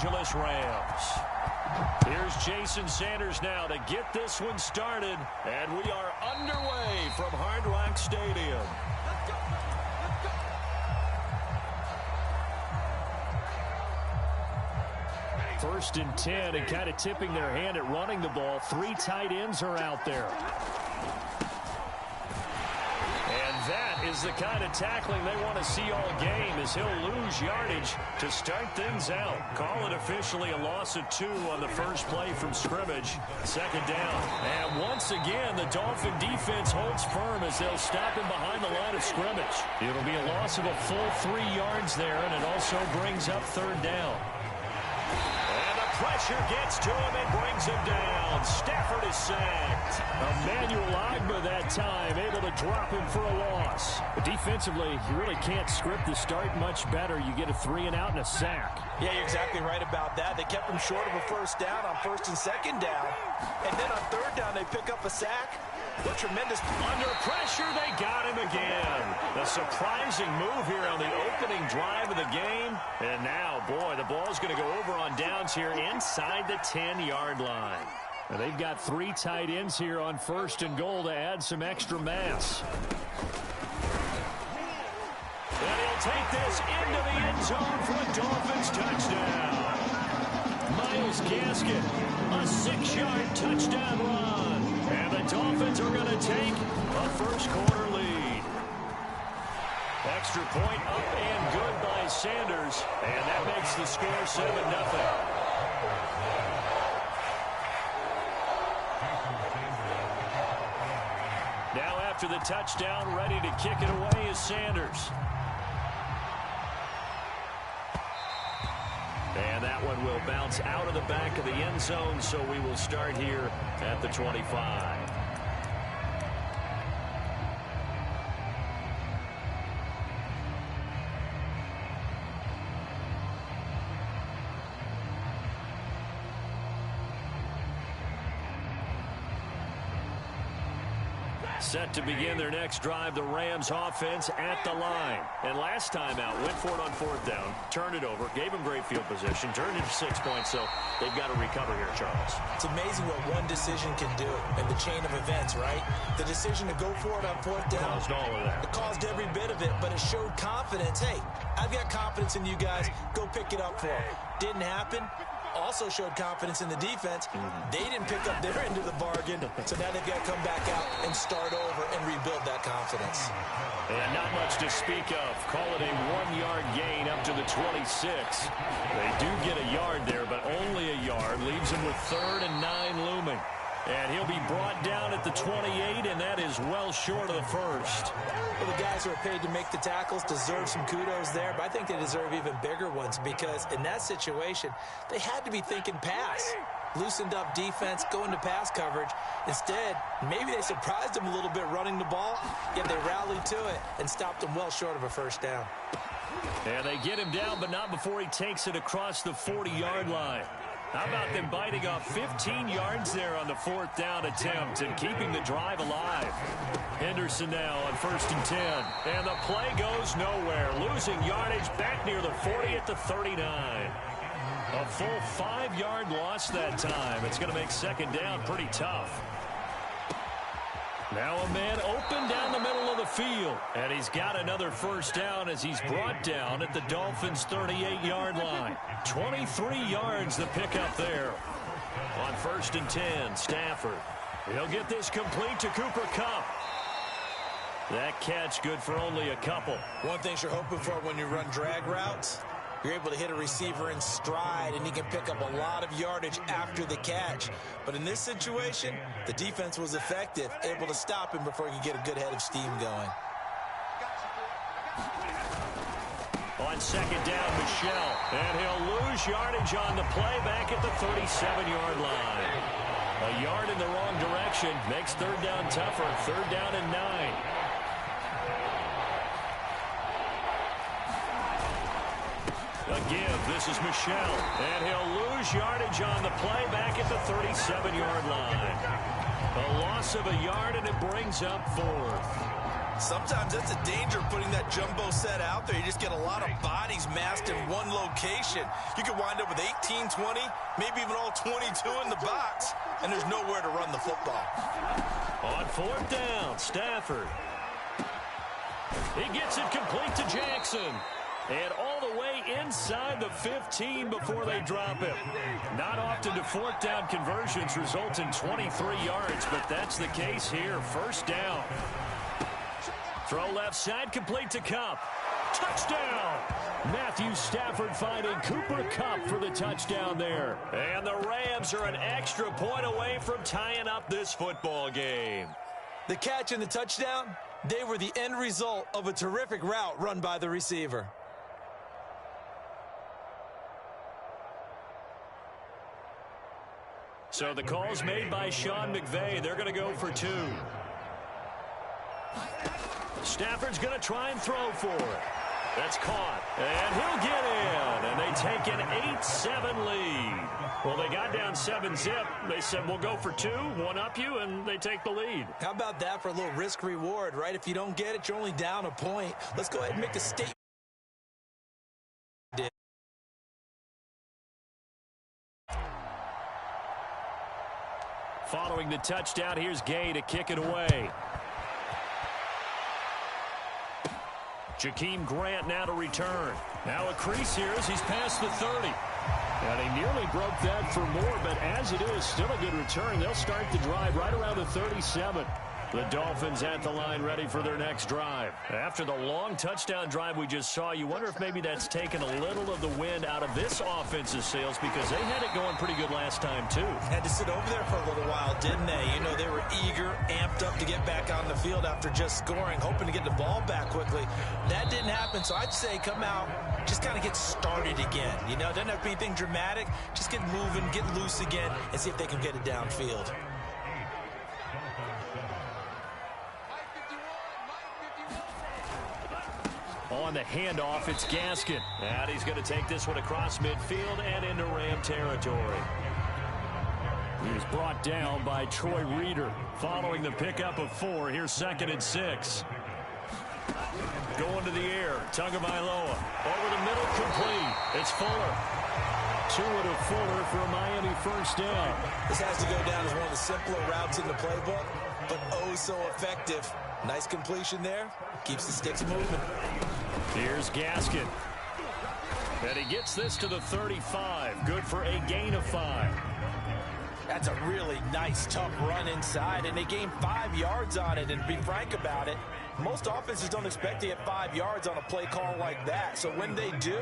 Angeles Rams. Here's Jason Sanders now to get this one started. And we are underway from Hard Rock Stadium. First and 10, and kind of tipping their hand at running the ball. 3 tight ends are out there. And that is the kind of tackling they want to see all game, as he'll lose yardage to start things out. Call it officially a loss of 2 on the first play from scrimmage. Second down. And once again, the Dolphin defense holds firm as they'll stop him behind the line of scrimmage. It'll be a loss of a full 3 yards there, and it also brings up third down. Pressure gets to him and brings him down. Stafford is sacked. Emmanuel Ogbah that time able to drop him for a loss. But defensively, you really can't script the start much better. You get a 3 and out and a sack. Yeah, you're exactly right about that. They kept him short of a first down on first and second down. And then on third down, they pick up a sack. What tremendous... Under pressure, they got him again. A surprising move here on the opening drive of the game. And now, boy, the ball's going to go over on downs here inside the 10-yard line. Now, they've got 3 tight ends here on first and goal to add some extra mass. And he'll take this into the end zone for a Dolphins touchdown. Myles Gaskin, a 6-yard touchdown run. And the Dolphins are going to take a first-quarter lead. Extra point up and good by Sanders. And that makes the score 7-0. Now after the touchdown, ready to kick it away is Sanders. And that one will bounce out of the back of the end zone, so we will start here at the 25. Set to begin their next drive, the Rams offense at the line. And last time out, went for it on fourth down, turned it over, gave them great field position, turned it to 6 points, so they've got to recover here, Charles. It's amazing what one decision can do in the chain of events, right? The decision to go for it on fourth down. Caused all of that. It caused every bit of it, but it showed confidence. Hey, I've got confidence in you guys. Go pick it up for them. Didn't happen. Also showed confidence in the defense. They didn't pick up their end of the bargain, so now they've got to come back out and start over and rebuild that confidence. And not much to speak of. Call it a 1-yard gain up to the 26. They do get a yard there, but only a yard. Leaves them with 3rd and 9 looming. And he'll be brought down at the 28, and that is well short of the first. Well, the guys who are paid to make the tackles deserve some kudos there, but I think they deserve even bigger ones because in that situation, they had to be thinking pass. Loosened up defense, going to pass coverage. Instead, maybe they surprised them a little bit running the ball, yet they rallied to it and stopped them well short of a first down. And they get him down, but not before he takes it across the 40-yard line. How about them biting off 15 yards there on the fourth down attempt and keeping the drive alive? Henderson now on 1st and 10. And the play goes nowhere. Losing yardage back near the 40 at the 39. A full 5-yard loss that time. It's going to make second down pretty tough. Now a man open down the middle of the field. And he's got another first down as he's brought down at the Dolphins' 38-yard line. 23 yards the pickup there. On 1st and 10, Stafford. He'll get this complete to Cooper Kupp. That catch good for only a couple. One thing you're hoping for when you run drag routes, you're able to hit a receiver in stride, and he can pick up a lot of yardage after the catch. But in this situation, the defense was effective, able to stop him before he could get a good head of steam going. On second down, Michel. And he'll lose yardage on the play back at the 37-yard line. A yard in the wrong direction makes third down tougher. 3rd down and 9. Again, this is Michel. And he'll lose yardage on the play back at the 37-yard line. A loss of a yard, and it brings up 4th. Sometimes that's a danger of putting that jumbo set out there. You just get a lot of bodies massed in one location. You could wind up with 18, 20, maybe even all 22 in the box, and there's nowhere to run the football. On fourth down, Stafford. He gets it complete to Jackson. And all the way inside the 15 before they drop him. Not often do fourth down conversions result in 23 yards, but that's the case here. First down. Throw left side, complete to Kupp. Touchdown! Matthew Stafford finding Cooper Kupp for the touchdown there. And the Rams are an extra point away from tying up this football game. The catch and the touchdown, they were the end result of a terrific route run by the receiver. So the call's made by Sean McVay. They're going to go for 2. Stafford's going to try and throw for it. That's caught. And he'll get in. And they take an 8-7 lead. Well, they got down 7-zip. They said, we'll go for 2, one up you, and they take the lead. How about that for a little risk-reward, right? If you don't get it, you're only down a point. Let's go ahead and make a statement. Following the touchdown, here's Gay to kick it away. Jakeem Grant now to return. Now a crease here as he's past the 30. And he nearly broke that for more, but as it is, still a good return. They'll start the drive right around the 37. The Dolphins at the line ready for their next drive. After the long touchdown drive we just saw, you wonder if maybe that's taken a little of the wind out of this offense's sails because they had it going pretty good last time too. Had to sit over there for a little while, didn't they? You know, they were eager, amped up to get back on the field after just scoring, hoping to get the ball back quickly. That didn't happen, so I'd say come out, just kind of get started again. You know, doesn't have to be anything dramatic. Just get moving, get loose again, and see if they can get it downfield. On the handoff, it's Gaskin. And he's going to take this one across midfield and into Ram territory. He was brought down by Troy Reeder. Following the pickup of 4, here's 2nd and 6. Going to the air, Tagovailoa. Over the middle, complete. It's Fuller. 2 to Fuller for a Miami first down. This has to go down as one of the simpler routes in the playbook, but oh so effective. Nice completion there. Keeps the sticks moving. Here's Gaskin. And he gets this to the 35. Good for a gain of 5. That's a really nice, tough run inside, and they gained 5 yards on it. And to be frank about it, most offenses don't expect to get 5 yards on a play call like that. So when they do,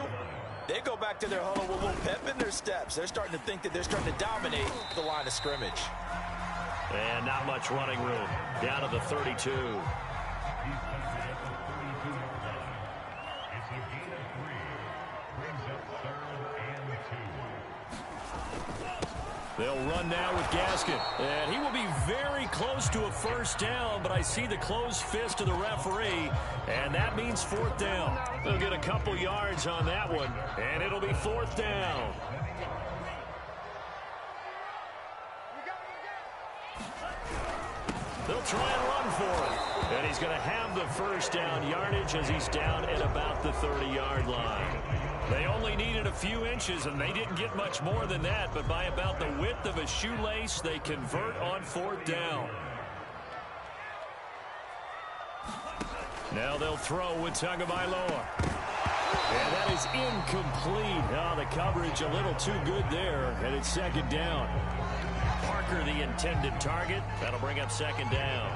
they go back to their huddle with a little pep in their steps. They're starting to think that they're starting to dominate the line of scrimmage. And not much running room. Down to the 32. They'll run now with Gaskin. And he will be very close to a first down, but I see the closed fist of the referee, and that means 4th down. They'll get a couple yards on that one, and it'll be 4th down. They'll try and run for it. And he's going to have the first down yardage as he's down at about the 30-yard line. They only needed a few inches, and they didn't get much more than that. But by about the width of a shoelace, they convert on 4th down. Now they'll throw with Tagovailoa. And that is incomplete. Oh, the coverage a little too good there, and it's 2nd down. Parker, the intended target. That'll bring up 2nd down.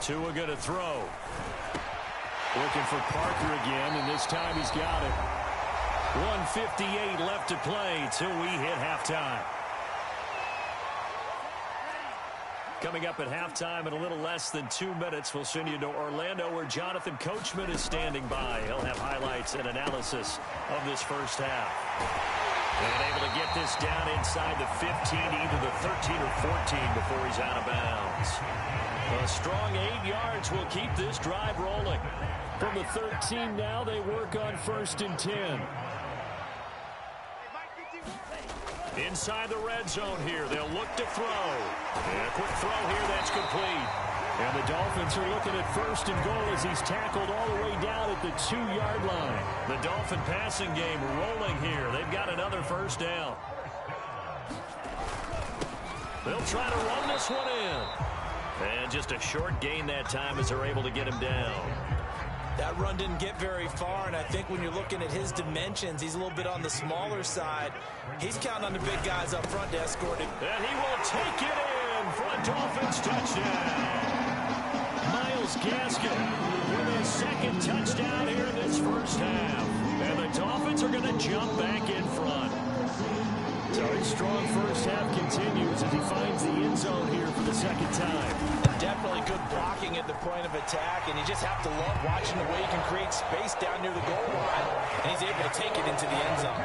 Tua going to throw. Looking for Parker again, and this time he's got it. 1:58 left to play till we hit halftime. Coming up at halftime in a little less than 2 minutes, we'll send you to Orlando where Jonathan Coachman is standing by. He'll have highlights and analysis of this first half. And able to get this down inside the 15, either the 13 or 14 before he's out of bounds. A strong 8 yards will keep this drive rolling. From the 13 now, they work on 1st and 10. Inside the red zone here, they'll look to throw. And a quick throw here, that's complete. And the Dolphins are looking at first and goal as he's tackled all the way down at the 2-yard line. The Dolphin passing game rolling here. They've got another first down. They'll try to run this one in. And just a short gain that time as they're able to get him down. That run didn't get very far, and I think when you're looking at his dimensions, he's a little bit on the smaller side. He's counting on the big guys up front to escort him. And he will take it in for a Dolphins touchdown. Myles Gaskin with his second touchdown here in this first half. And the Dolphins are going to jump back in front. So his strong first half continues as he finds the end zone here for the second time. Definitely good blocking at the point of attack, and you just have to love watching the way he can create space down near the goal line, and he's able to take it into the end zone.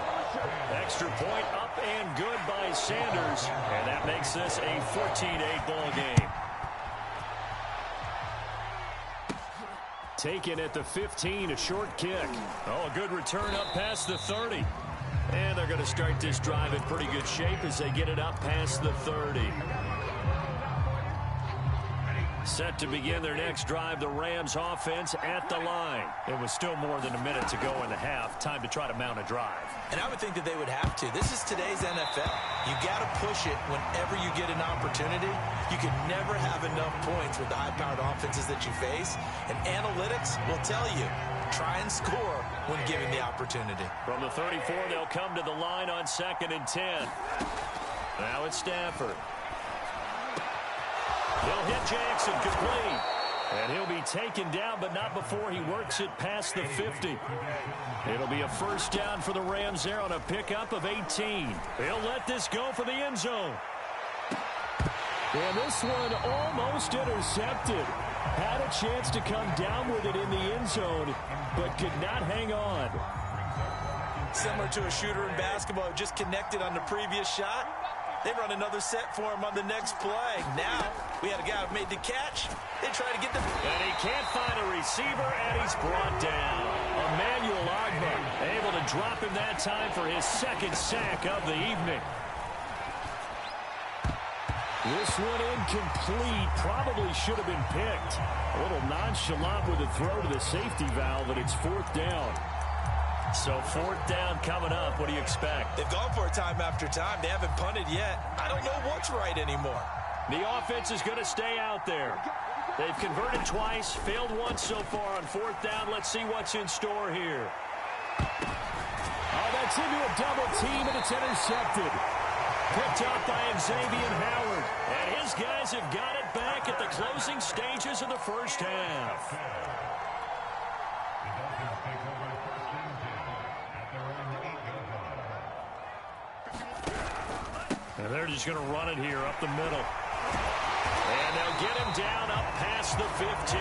Extra point up and good by Sanders, and that makes this a 14-8 ball game. Taken at the 15, a short kick. Oh, a good return up past the 30. And they're going to start this drive in pretty good shape as they get it up past the 30. Set to begin their next drive, the Rams offense at the line. It was still more than a minute to go in the half. Time to try to mount a drive. And I would think that they would have to. This is today's NFL. You got to push it whenever you get an opportunity. You can never have enough points with the high-powered offenses that you face. And analytics will tell you, try and score when given the opportunity. From the 34, they'll come to the line on 2nd and 10. Now it's Stafford. He'll hit Jackson, complete. And he'll be taken down, but not before he works it past the 50. It'll be a first down for the Rams there on a pickup of 18. He'll let this go for the end zone. And this one almost intercepted. Had a chance to come down with it in the end zone, but could not hang on. Similar to a shooter in basketball who just connected on the previous shot. They run another set for him on the next play. Now, we had a guy who made the catch. They try to get the... And he can't find a receiver, and he's brought down. Emmanuel Agba able to drop him that time for his second sack of the evening. This one incomplete. Probably should have been picked. A little nonchalant with a throw to the safety valve, and it's 4th down. So 4th down coming up. What do you expect? They've gone for it time after time. They haven't punted yet. I don't know what's right anymore. The offense is going to stay out there. They've converted twice, failed once so far on 4th down. Let's see what's in store here. Oh, that's into a double team, and it's intercepted. Picked up by Xavier Howard. And his guys have got it back at the closing stages of the first half. And they're just going to run it here up the middle. And they'll get him down up past the 15.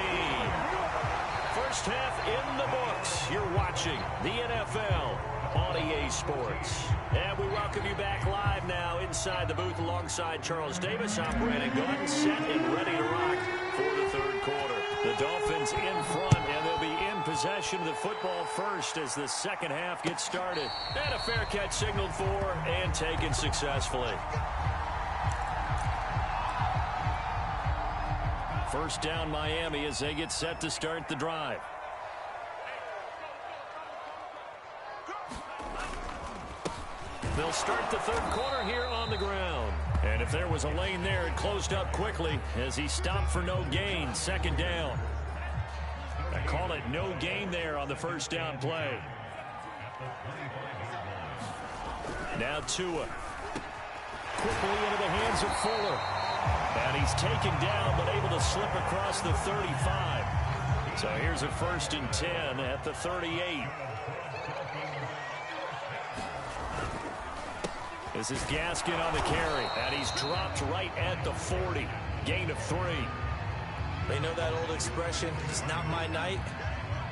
First half in the books. You're watching the NFL on EA Sports. And we welcome you back live now inside the booth alongside Charles Davis. I'm Brandon Gordon, set and ready to rock for the third quarter. The Dolphins in front, and they'll be in possession of the football first as the second half gets started. And a fair catch signaled for and taken successfully. First down Miami as they get set to start the drive. They'll start the third quarter here on the ground. And if there was a lane there, it closed up quickly as he stopped for no gain. 2nd down. I call it no gain there on the first down play. Now Tua. Quickly into the hands of Fuller. And he's taken down but able to slip across the 35. So here's a 1st and 10 at the 38. This is Gaskin on the carry, and he's dropped right at the 40. Gain of 3. They know that old expression, it's not my night.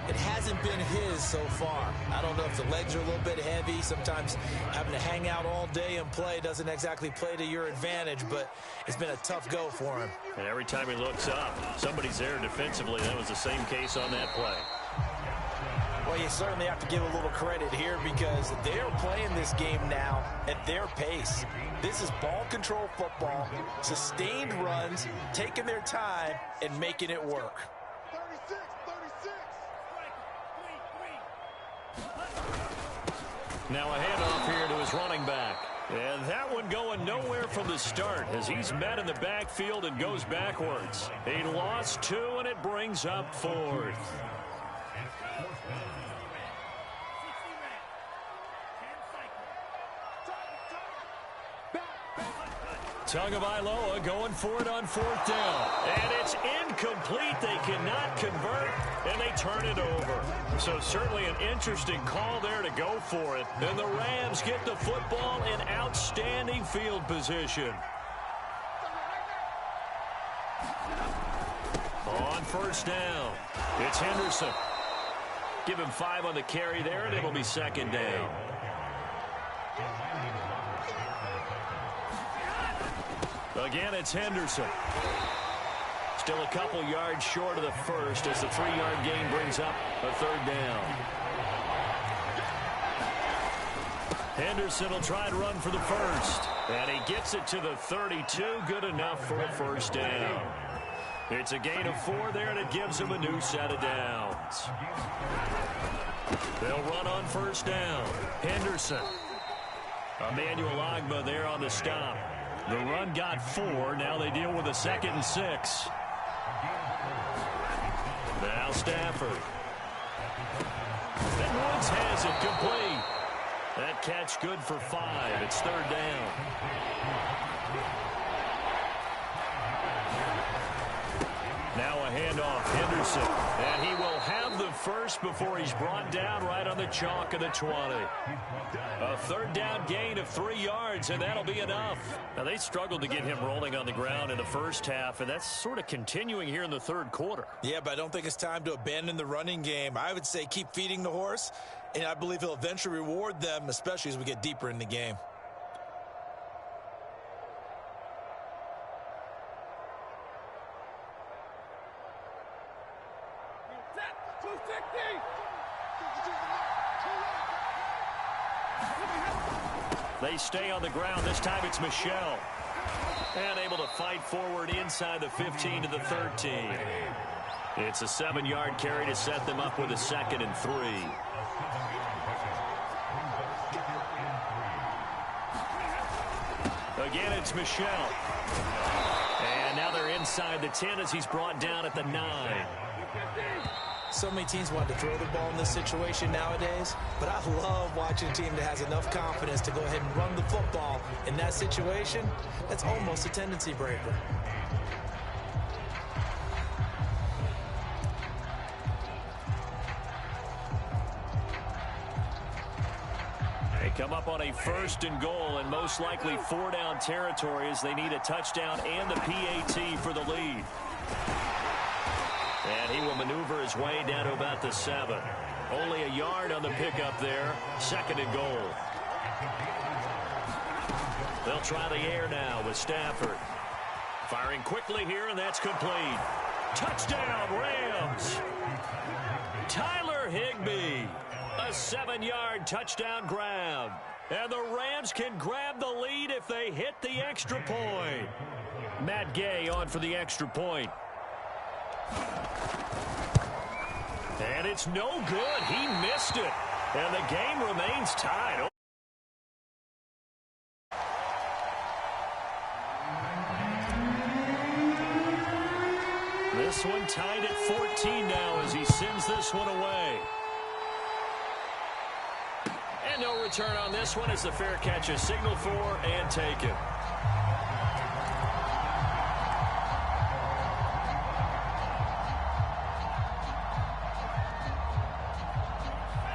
It hasn't been his so far. I don't know if the legs are a little bit heavy. Sometimes having to hang out all day and play doesn't exactly play to your advantage, but it's been a tough go for him. And every time he looks up, somebody's there defensively. That was the same case on that play. Well, you certainly have to give a little credit here because they're playing this game now at their pace. This is ball control football, sustained runs, taking their time, and making it work. 36. Now a handoff here to his running back. And that one going nowhere from the start as he's met in the backfield and goes backwards. He lost 2, and it brings up 4th. Tagovailoa going for it on 4th down. And it's incomplete. They cannot convert, and they turn it over. So certainly an interesting call there to go for it. And the Rams get the football in outstanding field position. On 1st down, it's Henderson. Give him 5 on the carry there, and it'll be 2nd down. Again, it's Henderson. Still a couple yards short of the first as the 3-yard gain brings up a 3rd down. Henderson will try and run for the first. And he gets it to the 32. Good enough for a 1st down. It's a gain of 4 there, and it gives him a new set of downs. They'll run on 1st down. Henderson. Emmanuel Ogbah there on the stop. The run got 4. Now they deal with a 2nd and 6. Now Stafford. And Woods has it complete. That catch good for 5. It's 3rd down. Now a handoff, Henderson. And he will have the first before he's brought down right on the chalk of the 20. A 3rd down gain of 3 yards, and that'll be enough. Now, they struggled to get him rolling on the ground in the first half, and that's sort of continuing here in the 3rd quarter. Yeah, but I don't think it's time to abandon the running game. I would say keep feeding the horse, and I believe he'll eventually reward them, especially as we get deeper in the game. They stay on the ground. This time it's Michel. And able to fight forward inside the 15 to the 13. It's a 7-yard carry to set them up with a 2nd and 3. Again, it's Michel. And now they're inside the 10 as he's brought down at the 9. So many teams want to throw the ball in this situation nowadays, but I love watching a team that has enough confidence to go ahead and run the football. In that situation, that's almost a tendency breaker. They come up on a 1st and goal and most likely 4-down territory as they need a touchdown and the PAT for the lead. And he will maneuver his way down to about the 7. Only a yard on the pickup there. 2nd and goal. They'll try the air now with Stafford. Firing quickly here, and that's complete. Touchdown, Rams. Tyler Higbee. A 7-yard touchdown grab. And the Rams can grab the lead if they hit the extra point. Matt Gay on for the extra point. And it's no good. He missed it. And the game remains tied. This one tied at 14 now as he sends this one away. And no return on this one as the fair catch is signaled for and taken.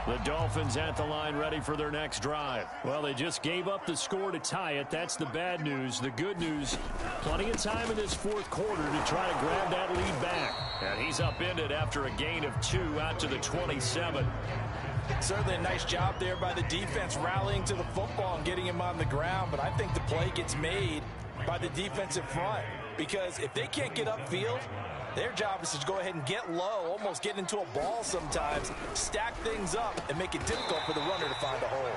The Dolphins at the line ready for their next drive. Well, they just gave up the score to tie it. That's the bad news. The good news, plenty of time in this 4th quarter to try to grab that lead back. And he's upended after a gain of 2 out to the 27. Certainly a nice job there by the defense rallying to the football and getting him on the ground. But I think the play gets made by the defensive front. Because if they can't get upfield, Their job is to go ahead and get low, almost get into a ball sometimes, stack things up, and make it difficult for the runner to find a hole.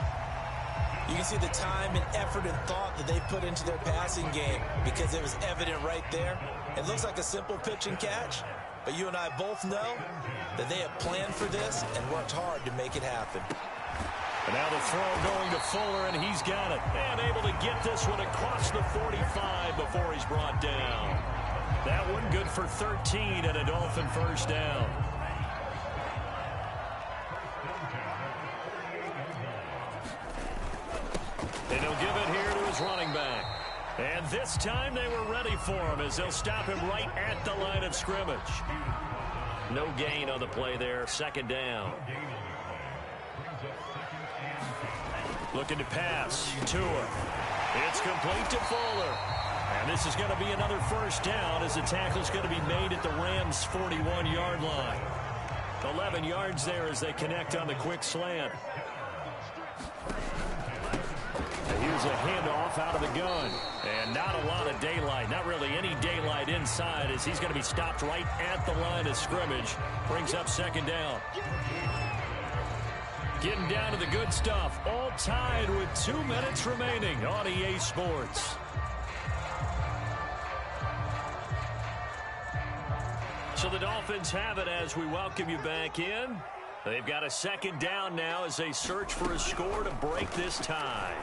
You can see the time and effort and thought that they put into their passing game because it was evident right there. It looks like a simple pitch and catch, but you and I both know that they have planned for this and worked hard to make it happen. And now the throw going to Fuller, and he's got it. And able to get this one across the 45 before he's brought down. That one good for 13 and a Dolphin first down. And he'll give it here to his running back. And this time they were ready for him as they'll stop him right at the line of scrimmage. No gain on the play there. Second down. Looking to pass. Tua. It's complete to Fuller. And this is going to be another first down as the tackle's going to be made at the Rams' 41-yard line. 11 yards there as they connect on the quick slant. Here's a handoff out of the gun. And not a lot of daylight. Not really any daylight inside as he's going to be stopped right at the line of scrimmage. Brings up second down. Getting down to the good stuff. All tied with 2 minutes remaining on EA Sports. So the Dolphins have it as we welcome you back in. They've got a second down now as they search for a score to break this tie.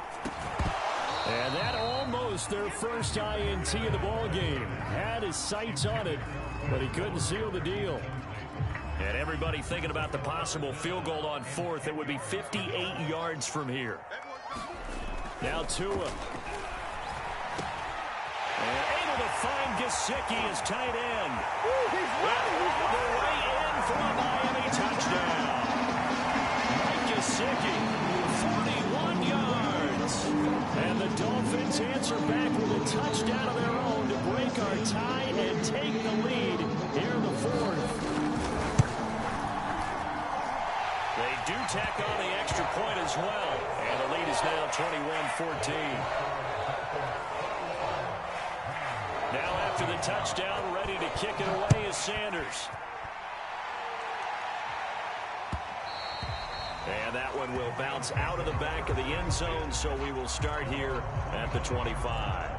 And that almost their first INT of the ball game. Had his sights on it, but he couldn't seal the deal. And everybody thinking about the possible field goal on fourth. It would be 58 yards from here. Now Tua. And able to find Gesicki as tight end. On the way in for a Miami touchdown. Mike Gesicki, 41 yards. And the Dolphins answer back with a touchdown of their own to break our tie and take the lead here in the fourth. They do tack on the extra point as well. And the lead is now 21-14. Now after the touchdown, ready to kick it away is Sanders. And that one will bounce out of the back of the end zone, so we will start here at the 25.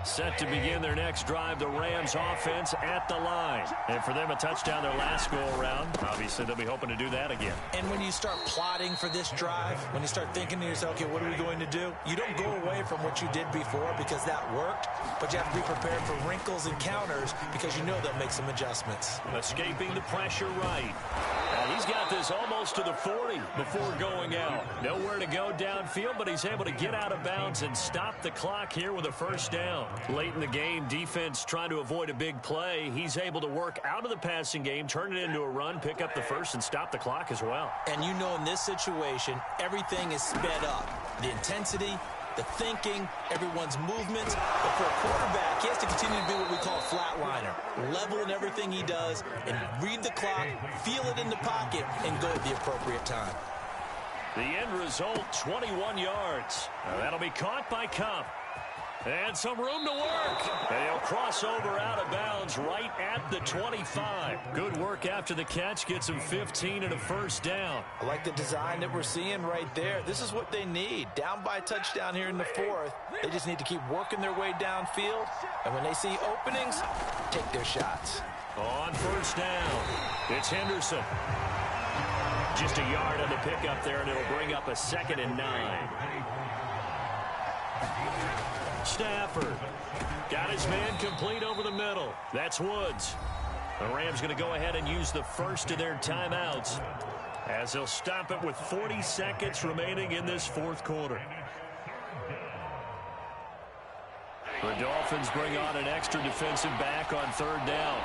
Set to begin their next drive, the Rams offense at the line. And for them, a touchdown their last go-around. Obviously, they'll be hoping to do that again. And when you start plotting for this drive, when you start thinking to yourself, okay, what are we going to do? You don't go away from what you did before because that worked, but you have to be prepared for wrinkles and counters because you know they'll make some adjustments. Escaping the pressure right. And he's got this almost to the 40 before going out. Nowhere to go downfield, but he's able to get out of bounds and stop the clock here with a first down. Late in the game, defense trying to avoid a big play. He's able to work out of the passing game, turn it into a run, pick up the first, and stop the clock as well. And you know in this situation, everything is sped up. The intensity, the thinking, everyone's movements. But for a quarterback, he has to continue to be what we call a flatliner. Level in everything he does and read the clock, feel it in the pocket, and go at the appropriate time. The end result, 21 yards. Now that'll be caught by Cup. And some room to work. And he'll cross over out of bounds right at the 25. Good work after the catch. Gets him 15 and a first down. I like the design that we're seeing right there. This is what they need. Down by a touchdown here in the fourth. They just need to keep working their way downfield. And when they see openings, take their shots. On first down, it's Henderson. Just a yard on the pickup there, and it'll bring up a 2nd and 9. Stafford got his man complete over the middle. That's Woods. The Rams going to go ahead and use the first of their timeouts as they'll stop it with 40 seconds remaining in this fourth quarter. The Dolphins bring on an extra defensive back on third down.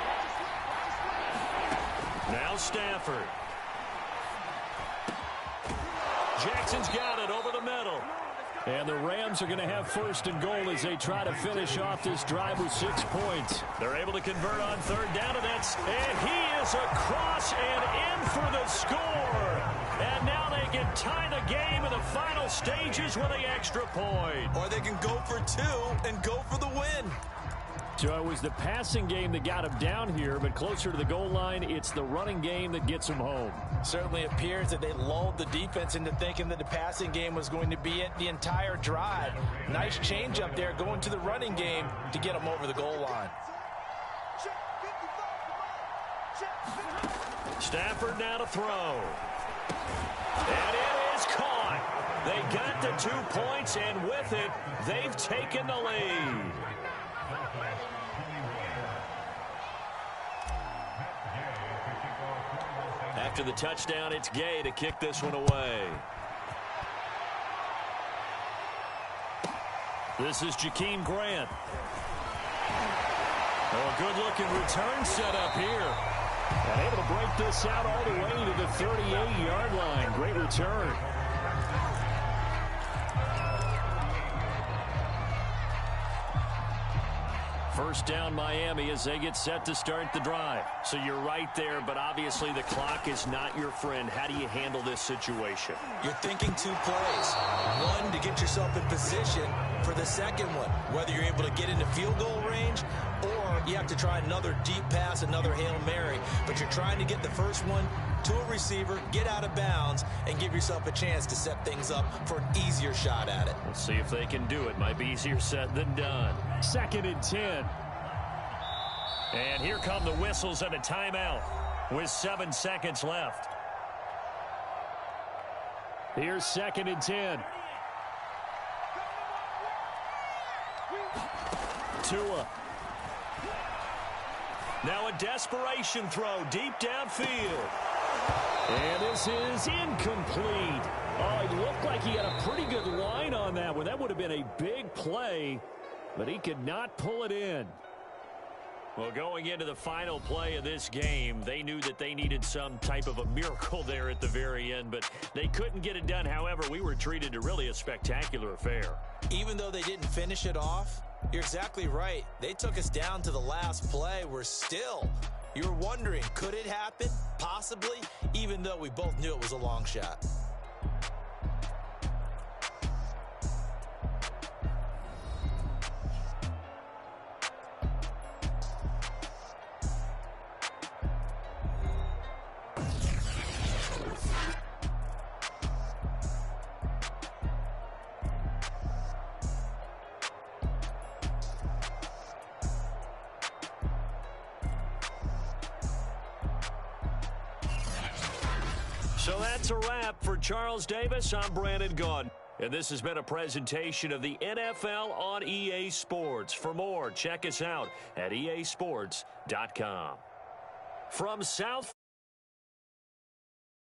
Now Stafford. Jackson's got it over the middle. And the Rams are going to have first and goal as they try to finish off this drive with 6 points. They're able to convert on third down, and he is across and in for the score. And now they can tie the game in the final stages with the extra point. Or they can go for 2 and go for the win. So it was the passing game that got him down here, but closer to the goal line, it's the running game that gets him home. Certainly appears that they lulled the defense into thinking that the passing game was going to be it the entire drive. Nice change up there going to the running game to get them over the goal line. Stafford now to throw. And it is caught. They got the 2 points, and with it, they've taken the lead. After the touchdown, it's Gay to kick this one away. This is Jakeem Grant. Oh, a good-looking return set up here. And able to break this out all the way to the 38-yard line. Great return. First down Miami as they get set to start the drive. So you're right there, but obviously the clock is not your friend. How do you handle this situation? You're thinking 2 plays. One, to get yourself in position for the second one, whether you're able to get into field goal range or you have to try another deep pass, another Hail Mary. But you're trying to get the first one to a receiver, get out of bounds, and give yourself a chance to set things up for an easier shot at it. We'll see if they can do it. Might be easier said than done. 2nd and 10. And here come the whistles and a timeout with 7 seconds left. Here's 2nd and 10. Tua. Now a desperation throw deep downfield. And this is incomplete. Oh, it looked like he had a pretty good line on that one. That would have been a big play, but he could not pull it in. Well, going into the final play of this game, they knew that they needed some type of a miracle there at the very end, but they couldn't get it done. However, we were treated to really a spectacular affair. Even though they didn't finish it off, you're exactly right. They took us down to the last play. You're wondering, could it happen? Possibly, even though we both knew it was a long shot. So that's a wrap for Charles Davis. I'm Brandon Gaudin. And this has been a presentation of the NFL on EA Sports. For more, check us out at easports.com. From South